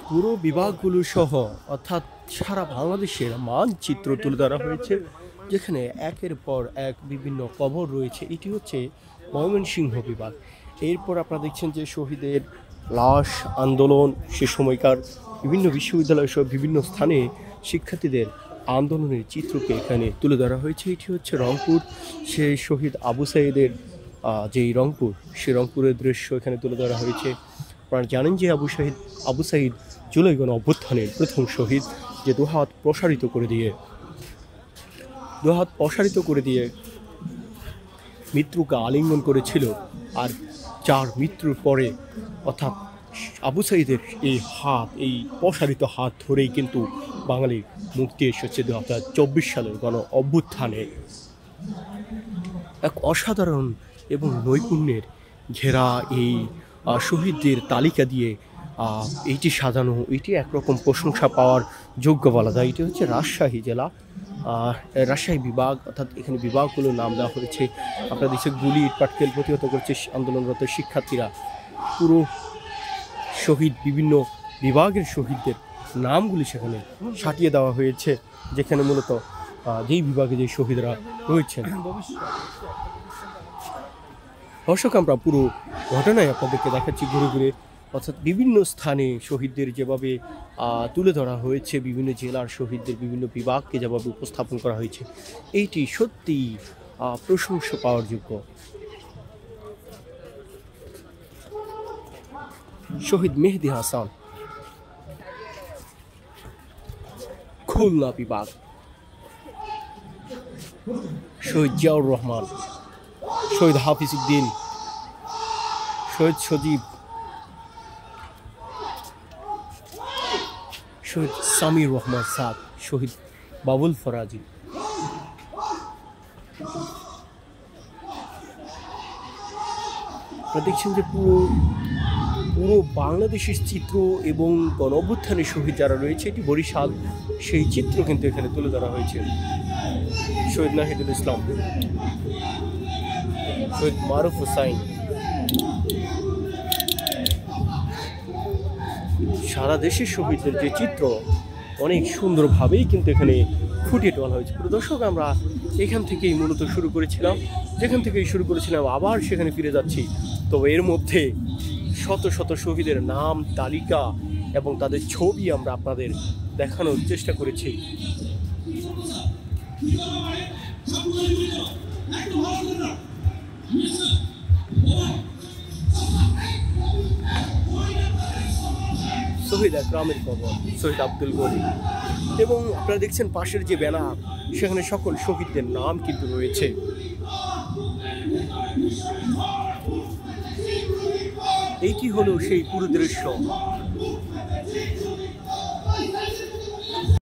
পুরো বিভাগগুলো সহ অর্থাৎ সারা বাংলাদেশের মানচিত্র তুলে ধরা হয়েছে, যেখানে একের পর এক বিভিন্ন কবর রয়েছে। এটি হচ্ছে ময়মনসিংহ বিভাগ। এরপর আপনারা দেখছেন যে শহীদের লাশ, আন্দোলন, সে সময়কার বিভিন্ন বিশ্ববিদ্যালয় সহ বিভিন্ন স্থানে শিক্ষার্থীদের আন্দোলনের চিত্রকে এখানে তুলে ধরা হয়েছে। এটি হচ্ছে রংপুর, সেই শহীদ আবু সাঈদের যেই রংপুর, সে রংপুরের দৃশ্য এখানে তুলে ধরা হয়েছে। আপনারা জানেন যে আবু সাঈদ জুলাই গণ অভ্যুত্থানের প্রথম শহীদ, যে দুহাত প্রসারিত করে দিয়ে মৃত্যুকে আলিঙ্গন করেছিল। আর যার মৃত্যুর পরে অর্থাৎ আবু সাঈদের এই প্রসারিত হাত ধরেই কিন্তু বাঙালির মুক্তি এসেছে 2024 সালের গণ অভ্যুত্থানে। এক অসাধারণ এবং নৈপুণ্যের ঘেরা এই শহীদদের তালিকা দিয়ে এইটি সাজানো, এটি একরকম প্রশংসা পাওয়ার যোগ্য বলা যায়। এটি হচ্ছে রাজশাহী জেলা, রাজশাহী বিভাগ, অর্থাৎ এখানে বিভাগগুলোর নাম দেওয়া হয়েছে। আপনারা দেখছেন গুলি, ইট পাটকেল প্রতিহত করছে আন্দোলনরত শিক্ষার্থীরা। পুরো শহীদ, বিভিন্ন বিভাগের শহীদদের নামগুলি সেখানে সাটিয়ে দেওয়া হয়েছে, যেখানে মূলত যেই বিভাগে যে শহীদরা রয়েছেন। দর্শক, আমরা পুরো ঘটনায় আপনাদেরকে দেখাচ্ছি ঘুরে ঘুরে, অর্থাৎ বিভিন্ন স্থানে শহীদদের যেভাবে তুলে ধরা হয়েছে, বিভিন্ন জেলার শহীদদের বিভিন্ন বিভাগকে যেভাবে উপস্থাপন করা হয়েছে, এইটি সত্যি প্রশংসা পাওয়ার যোগ্য। শহীদ মেহেদী হাসান, খুলনা বিভাগ। শহীদ জিয়াউর রহমান, শহীদ হাফিজ উদ্দিন, শহীদ সজীব, শহীদ সামির রহমান সাদ, শহীদ বাবুল ফরাজি। আপনারা দেখছেন যে পুরো বাংলাদেশের চিত্র এবং গণ অভ্যুত্থানের শহীদ যারা রয়েছে, এটি বরিশাল, সেই চিত্র কিন্তু এখানে তুলে ধরা হয়েছে। শহীদ নাহিদুল ইসলাম, শহীদ মারুফ হুসাইন। সারা দেশের শহীদদের যে চিত্র অনেক সুন্দরভাবেই কিন্তু এখানে ফুটিয়ে তোলা হয়েছে। প্রিয় দর্শক, আমরা যেখান থেকেই শুরু করেছিলাম আবার সেখানে ফিরে যাচ্ছি। তবে এর মধ্যে শত শত শহীদের নাম, তালিকা এবং তাদের ছবি আমরা আপনাদের দেখানোর চেষ্টা করেছি। শহীদ আকরামের কবর, শহীদ আব্দুল গনি, এবং আপনারা দেখছেন পাশের যে ব্যানার, সেখানে সকল শহীদদের নাম কিন্তু রয়েছে। এইটি হলো সেই পুরো দৃশ্য।